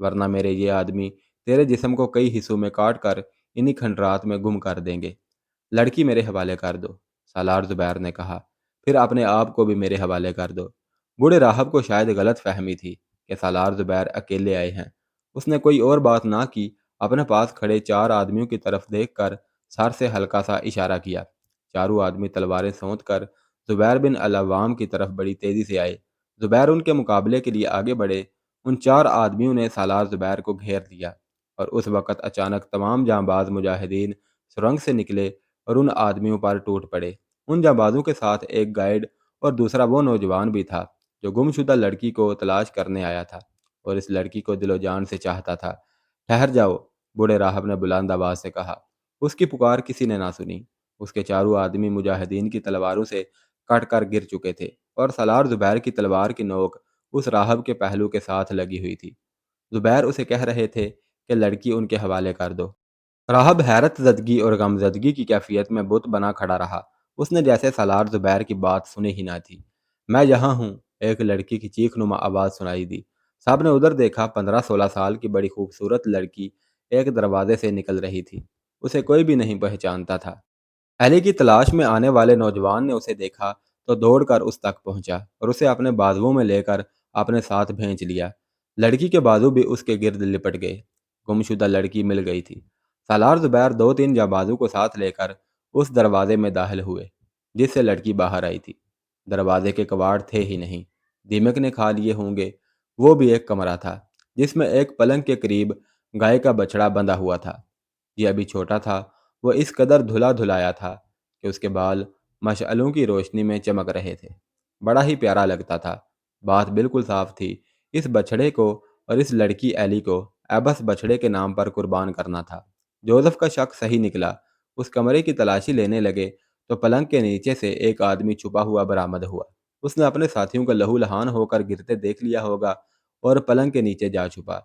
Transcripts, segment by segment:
ورنہ میرے یہ آدمی تیرے جسم کو کئی حصوں میں کاٹ کر انہی کھنڈرات میں گم کر دیں گے۔ لڑکی میرے حوالے کر دو، سالار زبیر نے کہا، پھر اپنے آپ کو بھی میرے حوالے کر دو۔ بوڑھے راہب کو شاید غلط فہمی تھی کہ سالار زبیر اکیلے آئے ہیں۔ اس نے کوئی اور بات نہ کی، اپنے پاس کھڑے چار آدمیوں کی طرف دیکھ کر سر سے ہلکا سا اشارہ کیا۔ چاروں آدمی تلواریں سونت کر زبیر بن العوام کی طرف بڑی تیزی سے آئے۔ زبیر ان کے مقابلے کے لیے آگے بڑھے۔ ان چار آدمیوں نے سالار زبیر کو گھیر لیا، اور اس وقت اچانک تمام جانباز مجاہدین سرنگ سے نکلے اور ان آدمیوں پر ٹوٹ پڑے۔ ان جانبازوں کے ساتھ ایک گائیڈ اور دوسرا وہ نوجوان بھی تھا جو گم شدہ لڑکی کو تلاش کرنے آیا تھا اور اس لڑکی کو دل و جان سے چاہتا تھا۔ ٹھہر جاؤ، بوڑھے راہب نے بلند آواز سے کہا۔ اس کی پکار کسی نے نہ سنی۔ اس کے چاروں آدمی مجاہدین کی تلواروں سے کٹ کر گر چکے تھے، اور سالار زبیر کی تلوار کی نوک اس راہب کے پہلو کے ساتھ لگی ہوئی تھی۔ زبیر اسے کہہ رہے تھے کہ لڑکی ان کے حوالے کر دو۔ راہب حیرت زدگی اور غمزدگی کی کیفیت میں بت بنا کھڑا رہا۔ اس نے جیسے سالار زبیر کی بات سنی ہی نہ تھی۔ میں یہاں ہوں، ایک لڑکی کی چیخ نما آواز سنائی دی۔ سب نے ادھر دیکھا۔ 15-16 سال کی بڑی خوبصورت لڑکی ایک دروازے سے نکل رہی تھی۔ اسے کوئی بھی نہیں پہچانتا تھا۔ ایلی کی تلاش میں آنے والے نوجوان نے اسے دیکھا تو دوڑ کر اس تک پہنچا اور اسے اپنے بازوؤں میں لے کر اپنے ساتھ بھینچ لیا۔ لڑکی کے بازو بھی اس کے گرد لپٹ گئے۔ گمشدہ لڑکی مل گئی تھی۔ سالار زبیر 2-3 جانبازوں کو ساتھ لے کر اس دروازے میں داخل ہوئے جس سے لڑکی باہر آئی تھی۔ دروازے کے کواڑ تھے ہی نہیں، دیمک نے کھا لیے ہوں گے۔ وہ بھی ایک کمرہ تھا جس میں ایک پلنگ کے قریب گائے کا بچڑا بندھا ہوا تھا۔ یہ ابھی چھوٹا تھا، وہ اس قدر دھلا دھلایا تھا کہ اس کے بال مشعلوں کی روشنی میں چمک رہے تھے۔ بڑا ہی پیارا لگتا تھا۔ بات بالکل صاف تھی، اس بچڑے کو اور اس لڑکی ایلی کو ایبس بچڑے کے نام پر قربان کرنا تھا۔ جوزف کا شک صحیح نکلا۔ اس کمرے کی تلاشی لینے لگے تو پلنگ کے نیچے سے ایک آدمی چھپا ہوا برآمد ہوا۔ اس نے اپنے ساتھیوں کو لہو لہان ہو کر گرتے دیکھ لیا ہوگا اور پلنگ کے نیچے جا چھپا۔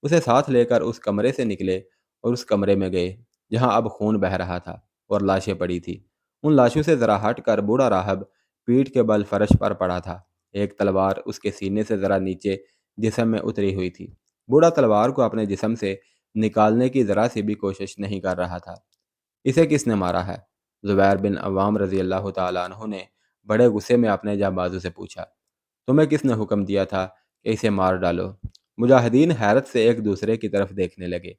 اسے ساتھ لے کر اس کمرے سے نکلے اور اس کمرے میں گئے جہاں اب خون بہہ رہا تھا اور لاشیں پڑی تھی۔ ان لاشوں سے ذرا ہٹ کر بوڑھا راہب پیٹھ کے بل فرش پر پڑا تھا۔ ایک تلوار اس کے سینے سے ذرا نیچے جسم میں اتری ہوئی تھی۔ بوڑھا تلوار کو اپنے جسم سے نکالنے کی ذرا سی بھی کوشش نہیں کر رہا تھا۔ اسے کس نے مارا ہے؟ زبیر بن عوام رضی اللہ تعالیٰ عنہ نے بڑے غصے میں اپنے جانبازوں سے پوچھا۔ تمہیں کس نے حکم دیا تھا کہ اسے مار ڈالو؟ مجاہدین حیرت سے ایک دوسرے کی طرف دیکھنے لگے۔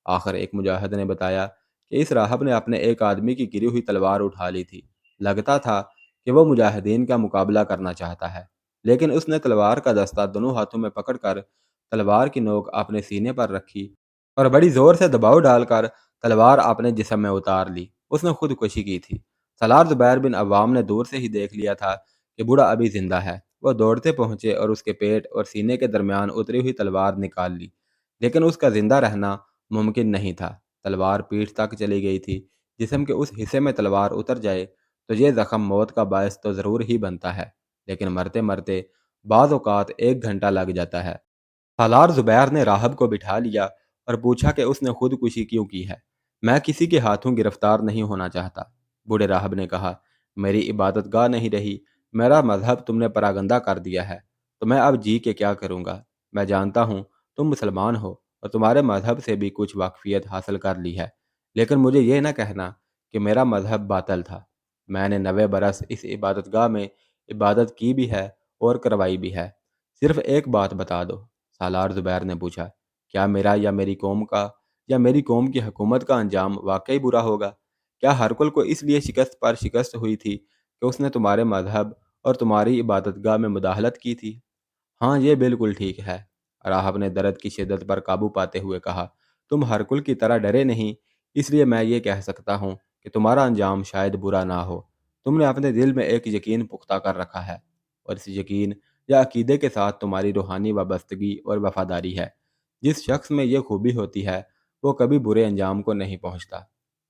آخر ایک مجاہد نے بتایا کہ اس راہب نے اپنے ایک آدمی کی گری ہوئی تلوار اٹھا لی تھی۔ لگتا تھا کہ وہ مجاہدین کا مقابلہ کرنا چاہتا ہے، لیکن اس نے تلوار کا دستہ دونوں ہاتھوں میں پکڑ کر تلوار کی نوک اپنے سینے پر رکھی اور بڑی زور سے دباؤ ڈال کر تلوار اپنے جسم میں اتار لی۔ اس نے خودکشی کی تھی۔ سالار زبیر بن عوام نے دور سے ہی دیکھ لیا تھا کہ بوڑھا ابھی زندہ ہے۔ وہ دوڑتے پہنچے اور اس کے پیٹ اور سینے کے درمیان اتری ہوئی تلوار نکال لی، لیکن اس کا زندہ رہنا ممکن نہیں تھا۔ تلوار پیٹھ تک چلی گئی تھی۔ جسم کے اس حصے میں تلوار اتر جائے تو یہ زخم موت کا باعث تو ضرور ہی بنتا ہے، لیکن مرتے مرتے بعض اوقات 1 گھنٹہ لگ جاتا ہے۔ سالار زبیر نے راہب کو بٹھا لیا اور پوچھا کہ اس نے خودکشی کیوں کی ہے۔ میں کسی کے ہاتھوں گرفتار نہیں ہونا چاہتا، بوڑھے راہب نے کہا۔ میری عبادت گاہ نہیں رہی، میرا مذہب تم نے پراگندہ کر دیا ہے، تو میں اب جی کے کیا کروں گا؟ میں جانتا ہوں تم مسلمان ہو اور تمہارے مذہب سے بھی کچھ واقفیت حاصل کر لی ہے، لیکن مجھے یہ نہ کہنا کہ میرا مذہب باطل تھا۔ میں نے 90 برس اس عبادت گاہ میں عبادت کی بھی ہے اور کروائی بھی ہے۔ صرف ایک بات بتا دو، سالار زبیر نے پوچھا، کیا میرا یا میری قوم کی حکومت کا انجام واقعی برا ہوگا؟ کیا ہرکل کو اس لیے شکست پر شکست ہوئی تھی کہ اس نے تمہارے مذہب اور تمہاری عبادت گاہ میں مداخلت کی تھی؟ ہاں، یہ بالکل ٹھیک ہے، راہب نے درد کی شدت پر قابو پاتے ہوئے کہا۔ تم ہرکل کی طرح ڈرے نہیں، اس لیے میں یہ کہہ سکتا ہوں کہ تمہارا انجام شاید برا نہ ہو۔ تم نے اپنے دل میں ایک یقین پختہ کر رکھا ہے، اور اس یقین یا عقیدے کے ساتھ تمہاری روحانی وابستگی اور وفاداری ہے۔ جس شخص میں یہ خوبی ہوتی ہے وہ کبھی برے انجام کو نہیں پہنچتا۔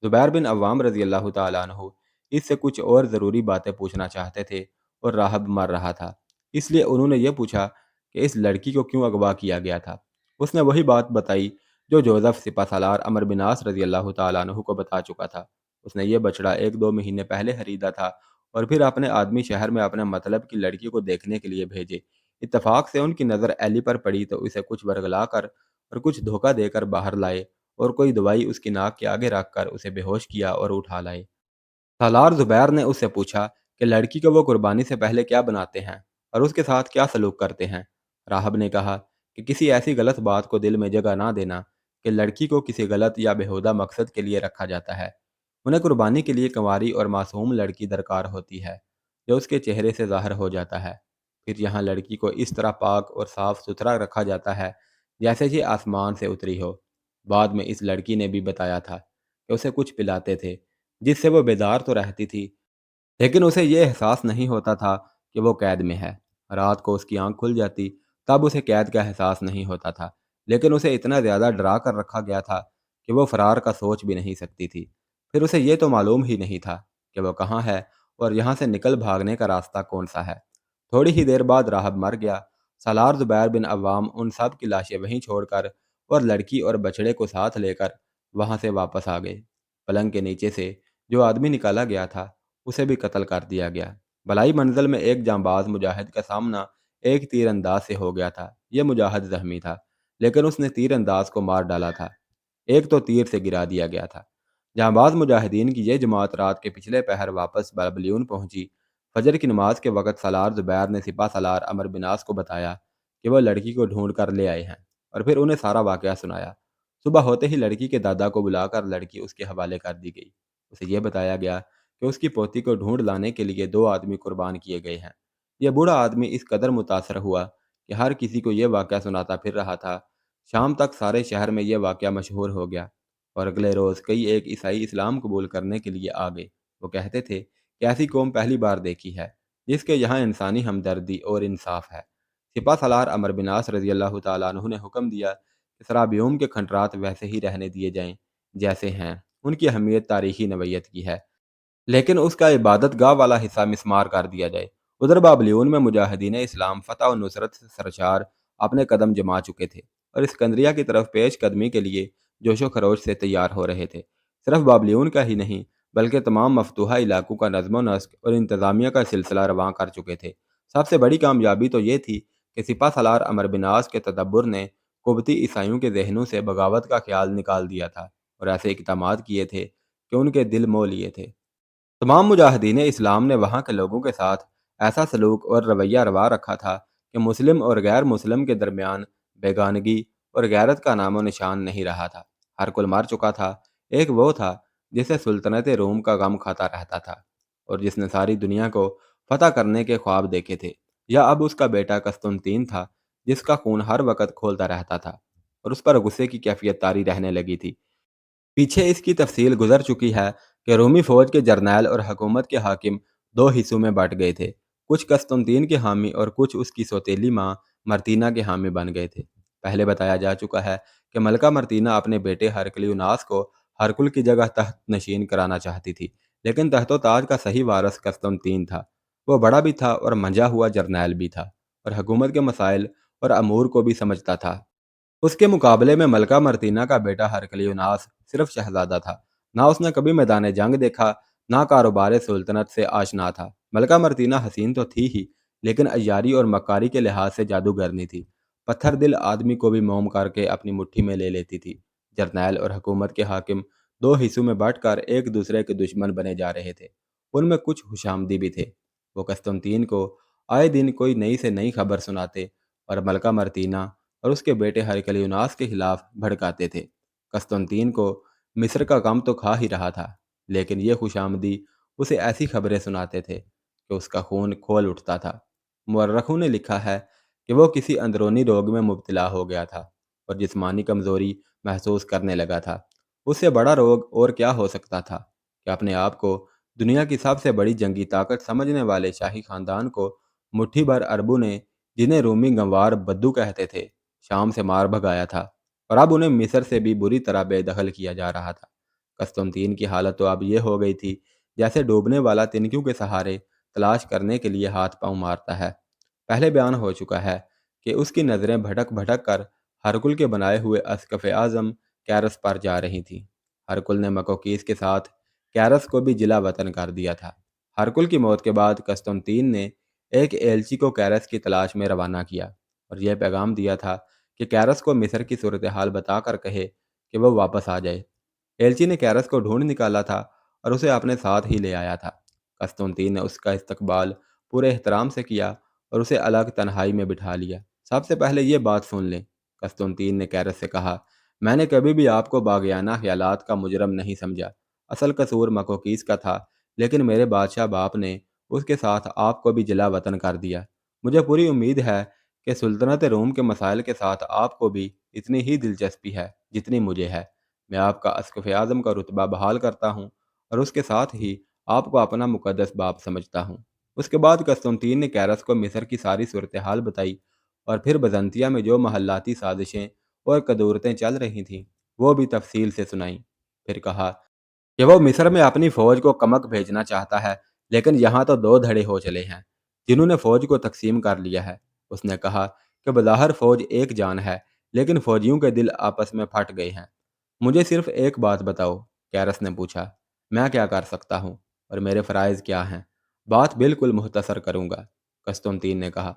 زبیر بن عوام رضی اللہ تعالیٰ عنہ اس سے کچھ اور ضروری باتیں پوچھنا چاہتے تھے اور راہب مر رہا تھا، اس لیے انہوں نے یہ پوچھا کہ اس لڑکی کو کیوں اغوا کیا گیا تھا۔ اس نے وہی بات بتائی جو جوزف سپہ سالار عمرو بن عاص رضی اللہ تعالیٰ عنہ کو بتا چکا تھا۔ اس نے یہ بچڑا 1-2 مہینے پہلے خریدا تھا اور پھر اپنے آدمی شہر میں اپنے مطلب کی لڑکی کو دیکھنے کے لیے بھیجے۔ اتفاق سے ان کی نظر ایلی پر پڑی تو اسے کچھ ورغلا کر اور کچھ دھوکہ دے کر باہر لائے اور کوئی دوائی اس کی ناک کے آگے رکھ کر اسے بے ہوش کیا اور اٹھا لائے۔ سالار زبیر نے اس سے پوچھا کہ لڑکی کو وہ قربانی سے پہلے کیا بناتے ہیں اور اس کے ساتھ کیا سلوک کرتے ہیں۔ راہب نے کہا کہ کسی ایسی غلط بات کو دل میں جگہ نہ دینا کہ لڑکی کو کسی غلط یا بےہودہ مقصد کے لیے رکھا جاتا ہے۔ انہیں قربانی کے لیے کنواری اور معصوم لڑکی درکار ہوتی ہے جو اس کے چہرے سے ظاہر ہو جاتا ہے۔ پھر یہاں لڑکی کو اس طرح پاک اور صاف ستھرا رکھا جاتا ہے جیسے کہ آسمان سے اتری ہو۔ بعد میں اس لڑکی نے بھی بتایا تھا کہ اسے کچھ پلاتے تھے جس سے وہ بیدار تو رہتی تھی، لیکن اسے یہ احساس نہیں ہوتا تھا کہ وہ قید میں ہے۔ رات کو اس کی آنکھ کھل جاتی، تب اسے قید کا احساس نہیں ہوتا تھا، لیکن اسے اتنا زیادہ ڈرا کر رکھا گیا تھا کہ وہ فرار کا سوچ بھی نہیں سکتی تھی۔ پھر اسے یہ تو معلوم ہی نہیں تھا کہ وہ کہاں ہے اور یہاں سے نکل بھاگنے کا راستہ کون سا ہے۔ تھوڑی ہی دیر بعد راہب مر گیا۔ سالار زبیر بن عوام ان سب کی لاشیں وہیں چھوڑ کر اور لڑکی اور بچڑے کو ساتھ لے کر وہاں سے واپس آ گئے۔ پلنگ کے نیچے سے جو آدمی نکالا گیا تھا اسے بھی قتل کر دیا گیا۔ بلائی منزل میں ایک جانباز مجاہد کا سامنا ایک تیر انداز سے ہو گیا تھا۔ یہ مجاہد زخمی تھا لیکن اس نے تیر انداز کو مار ڈالا تھا، ایک تو تیر سے گرا دیا گیا تھا۔ جانباز مجاہدین کی یہ جماعت رات کے پچھلے پہر واپس بابلیون پہنچی۔ فجر کی نماز کے وقت سالار زبیر نے سپہ سالار عمرو بن عاص کو بتایا کہ وہ لڑکی کو ڈھونڈ کر لے آئے ہیں اور پھر انہیں سارا واقعہ سنایا۔ صبح ہوتے ہی لڑکی کے دادا کو بلا کر لڑکی اس کے حوالے کر دی گئی۔ اسے یہ بتایا گیا کہ اس کی پوتی کو ڈھونڈ لانے کے لیے 2 آدمی قربان کیے گئے ہیں۔ یہ بوڑھا آدمی اس قدر متاثر ہوا کہ ہر کسی کو یہ واقعہ سناتا پھر رہا تھا۔ شام تک سارے شہر میں یہ واقعہ مشہور ہو گیا اور اگلے روز کئی ایک عیسائی اسلام قبول کرنے کے لیے آ گئے۔ وہ کہتے تھے کہ ایسی قوم پہلی بار دیکھی ہے جس کے یہاں انسانی ہمدردی اور انصاف ہے۔ سپہ سالار عمرو بن عاص رضی اللہ تعالیٰ عنہ نے حکم دیا کہ سرابیوم کے کھنڈرات ویسے ہی رہنے دیے جائیں جیسے ہیں۔ ان کی اہمیت تاریخی نوعیت کی ہے، لیکن اس کا عبادت گاہ والا حصہ مسمار کر دیا جائے۔ ادھر بابلیون میں مجاہدین اسلام فتح و نصرت سے سرشار اپنے قدم جما چکے تھے اور اسکندریہ کی طرف پیش قدمی کے لیے جوش و خروش سے تیار ہو رہے تھے۔ صرف بابلیون کا ہی نہیں بلکہ تمام مفتوحہ علاقوں کا نظم و نسق اور انتظامیہ کا سلسلہ رواں کر چکے تھے۔ سب سے بڑی کامیابی تو یہ تھی کہ سپہ سالار عمرو بن عاص کے تدبر نے قبطی عیسائیوں کے ذہنوں سے بغاوت کا خیال نکال دیا تھا اور ایسے اقدامات کیے تھے کہ ان کے دل مو لیے تھے۔ تمام مجاہدین اسلام نے وہاں کے لوگوں کے ساتھ ایسا سلوک اور رویہ روا رکھا تھا کہ مسلم اور غیر مسلم کے درمیان بیگانگی اور غیرت کا نام و نشان نہیں رہا تھا۔ ہر کوئی مر چکا تھا، ایک وہ تھا جسے سلطنت روم کا غم کھاتا رہتا تھا اور جس نے ساری دنیا کو فتح کرنے کے خواب دیکھے تھے، یا اب اس کا بیٹا قسطنطین تھا جس کا خون ہر وقت کھولتا رہتا تھا اور اس پر غصے کی کیفیت طاری رہنے لگی تھی۔ پیچھے اس کی تفصیل گزر چکی ہے کہ رومی فوج کے جرنیل اور حکومت کے حاکم 2 حصوں میں بٹ گئے تھے، کچھ قسطنطین کے حامی اور کچھ اس کی سوتیلی ماں مرتینہ کے حامی بن گئے تھے۔ پہلے بتایا جا چکا ہے کہ ملکہ مرتینہ اپنے بیٹے ہرکلیوناس کو ہرکل کی جگہ تحت نشین کرانا چاہتی تھی، لیکن تحت و تاج کا صحیح وارث قسطنطین تھا۔ وہ بڑا بھی تھا اور منجا ہوا جرنیل بھی تھا اور حکومت کے مسائل اور امور کو بھی سمجھتا تھا۔ اس کے مقابلے میں ملکہ مرتینہ کا بیٹا ہرکلیوناس صرف شہزادہ تھا، نہ اس نے کبھی میدان جنگ دیکھا، نہ کاروبار سلطنت سے آشنا تھا۔ ملکہ مرتینہ حسین تو تھی ہی، لیکن عیاری اور مکاری کے لحاظ سے جادوگرنی تھی۔ پتھر دل آدمی کو بھی موم کر کے اپنی مٹھی میں لے لیتی تھی۔ جرنیل اور حکومت کے حاکم 2 حصوں میں بٹ کر ایک دوسرے کے دشمن بنے جا رہے تھے۔ ان میں کچھ خوشامدی بھی تھے۔ وہ قسطنطین کو آئے دن کوئی نئی سے نئی خبر سناتے اور ملکہ مرتینہ اور اس کے بیٹے ہرکلیوناس کے خلاف بھڑکاتے تھے۔ قسطنطین کو مصر کا غم تو کھا ہی رہا تھا، لیکن یہ خوش آمدی اسے ایسی خبریں سناتے تھے کہ اس کا خون کھول اٹھتا تھا۔ مورخوں نے لکھا ہے کہ وہ کسی اندرونی روگ میں مبتلا ہو گیا تھا اور جسمانی کمزوری محسوس کرنے لگا تھا۔ اس سے بڑا روگ اور کیا ہو سکتا تھا کہ اپنے آپ کو دنیا کی سب سے بڑی جنگی طاقت سمجھنے والے شاہی خاندان کو مٹھی بھر عربوں نے، جنہیں رومی گنوار بدو کہتے تھے، شام سے مار بھگایا تھا اور اب انہیں مصر سے بھی بری طرح بے دخل کیا جا رہا تھا۔ قسطنطین کی حالت تو اب یہ ہو گئی تھی جیسے ڈوبنے والا تنکیوں کے سہارے تلاش کرنے کے لیے ہاتھ پاؤں مارتا ہے۔ پہلے بیان ہو چکا ہے کہ اس کی نظریں بھٹک بھٹک کر ہرکل کے بنائے ہوئے اسقف اعظم کیرس پر جا رہی تھیں۔ ہرکل نے مکوکیس کے ساتھ کیرس کو بھی جلا وطن کر دیا تھا۔ ہرکل کی موت کے بعد قسطنطین نے ایک ایلچی کو کیرس کی تلاش میں روانہ کیا اور یہ پیغام دیا تھا کہ کیرس کو مصر کی صورتحال بتا کر کہے کہ وہ واپس آ جائے۔ ایلچی نے کیرس کو ڈھونڈ نکالا تھا اور اسے اپنے ساتھ ہی لے آیا تھا۔ قسطنطین نے اس کا استقبال پورے احترام سے کیا اور اسے الگ تنہائی میں بٹھا لیا۔ سب سے پہلے یہ بات سن لیں، قسطنطین نے کیرس سے کہا، میں نے کبھی بھی آپ کو باغیانہ خیالات کا مجرم نہیں سمجھا۔ اصل قصور مکوکیس کا تھا، لیکن میرے بادشاہ باپ نے اس کے ساتھ آپ کو بھی جلا وطن کر دیا۔ مجھے پوری امید ہے کہ سلطنت روم کے مسائل کے ساتھ آپ کو بھی اتنی ہی دلچسپی ہے جتنی مجھے ہے۔ میں آپ کا اسقف اعظم کا رتبہ بحال کرتا ہوں اور اس کے ساتھ ہی آپ کو اپنا مقدس باپ سمجھتا ہوں۔ اس کے بعد قسطنطین نے کیرس کو مصر کی ساری صورتحال بتائی اور پھر بزنطیہ میں جو محلاتی سازشیں اور کدورتیں چل رہی تھیں وہ بھی تفصیل سے سنائیں۔ پھر کہا کہ وہ مصر میں اپنی فوج کو کمک بھیجنا چاہتا ہے، لیکن یہاں تو دو دھڑے ہو چلے ہیں جنہوں نے فوج کو تقسیم کر لیا ہے۔ اس نے کہا کہ بظاہر فوج ایک جان ہے، لیکن فوجیوں کے دل آپس میں پھٹ گئے ہیں۔ مجھے صرف ایک بات بتاؤ، کیرس نے پوچھا، میں کیا کر سکتا ہوں اور میرے فرائض کیا ہیں؟ بات بالکل مختصر کروں گا، قسطنطین نے کہا۔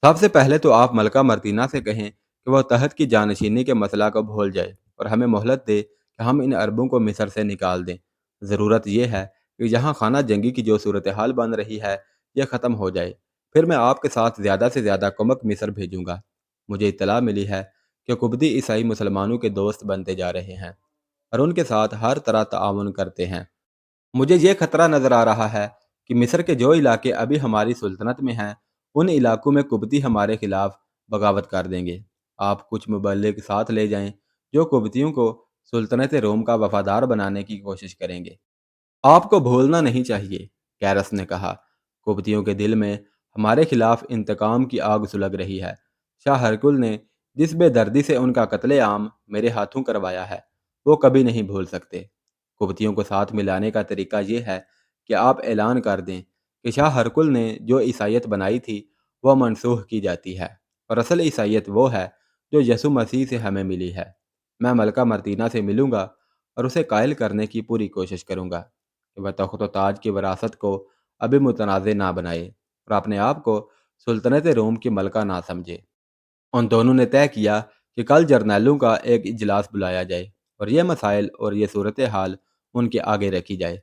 سب سے پہلے تو آپ ملکہ مرتینہ سے کہیں کہ وہ تحت کی جانشینی کے مسئلہ کو بھول جائے اور ہمیں مہلت دے کہ ہم ان عربوں کو مصر سے نکال دیں۔ ضرورت یہ ہے کہ یہاں خانہ جنگی کی جو صورتحال بن رہی ہے یہ ختم ہو جائے، پھر میں آپ کے ساتھ زیادہ سے زیادہ کمک مصر بھیجوں گا۔ مجھے اطلاع ملی ہے کہ قبطی عیسائی مسلمانوں کے دوست بنتے جا رہے ہیں اور ان کے ساتھ ہر طرح تعاون کرتے ہیں۔ مجھے یہ خطرہ نظر آ رہا ہے کہ مصر کے جو علاقے ابھی ہماری سلطنت میں ہیں ان علاقوں میں قبطی ہمارے خلاف بغاوت کر دیں گے۔ آپ کچھ مبلغ ساتھ لے جائیں جو قبطیوں کو سلطنت روم کا وفادار بنانے کی کوشش کریں گے۔ آپ کو بھولنا نہیں چاہیے، کیرس نے کہا، قبطیوں کے دل میں ہمارے خلاف انتقام کی آگ سلگ رہی ہے۔ شاہ ہرکل نے جس بے دردی سے ان کا قتل عام میرے ہاتھوں کروایا ہے وہ کبھی نہیں بھول سکتے۔ قبطیوں کو ساتھ ملانے کا طریقہ یہ ہے کہ آپ اعلان کر دیں کہ شاہ ہرکل نے جو عیسائیت بنائی تھی وہ منسوخ کی جاتی ہے اور اصل عیسائیت وہ ہے جو یسوع مسیح سے ہمیں ملی ہے۔ میں ملکہ مرتینہ سے ملوں گا اور اسے قائل کرنے کی پوری کوشش کروں گا کہ وہ تخت و تاج کی وراثت کو ابھی متنازع نہ بنائے اور اپنے آپ کو سلطنت روم کی ملکہ نہ سمجھے۔ ان دونوں نے طے کیا کہ کل جرنیلوں کا ایک اجلاس بلایا جائے اور یہ مسائل اور یہ صورتحال ان کے آگے رکھی جائے۔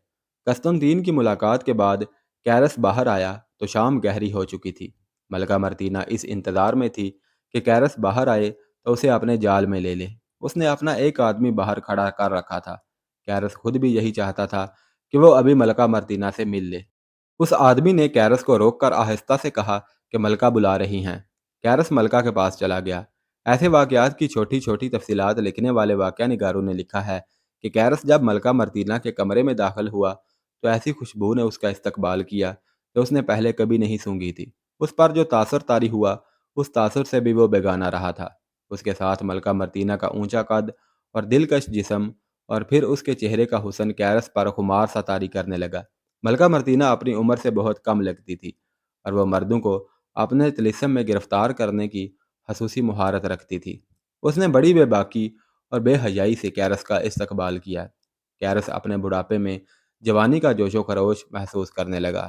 قسطنطین کی ملاقات کے بعد کیرس باہر آیا تو شام گہری ہو چکی تھی۔ ملکہ مرتینہ اس انتظار میں تھی کہ کیرس باہر آئے تو اسے اپنے جال میں لے لے۔ اس نے اپنا ایک آدمی باہر کھڑا کر رکھا تھا۔ کیرس خود بھی یہی چاہتا تھا کہ وہ ابھی ملکہ مرتینہ سے مل لے۔ اس آدمی نے کیرس کو روک کر آہستہ سے کہا کہ ملکہ بلا رہی ہیں۔ کیرس ملکہ کے پاس چلا گیا۔ ایسے واقعات کی چھوٹی چھوٹی تفصیلات لکھنے والے واقعہ نگاروں نے لکھا ہے کہ کیرس جب ملکہ مرتینہ کے کمرے میں داخل ہوا تو ایسی خوشبو نے اس کا استقبال کیا کہ اس نے پہلے کبھی نہیں سونگھی تھی۔ اس پر جو تاثر طاری ہوا اس تاثر سے بھی وہ بیگانہ رہا تھا۔ اس کے ساتھ ملکہ مرتینہ کا اونچا قد اور دلکش جسم اور پھر اس کے چہرے کا حسن کیرس پر خمار سا طاری کرنے لگا۔ ملکہ مرتینہ اپنی عمر سے بہت کم لگتی تھی اور وہ مردوں کو اپنے طلسم میں گرفتار کرنے کی خصوصی مہارت رکھتی تھی۔ اس نے بڑی بے باکی اور بے حیائی سے کیرس کا استقبال کیا۔ کیرس اپنے بڑھاپے میں جوانی کا جوش و خروش محسوس کرنے لگا۔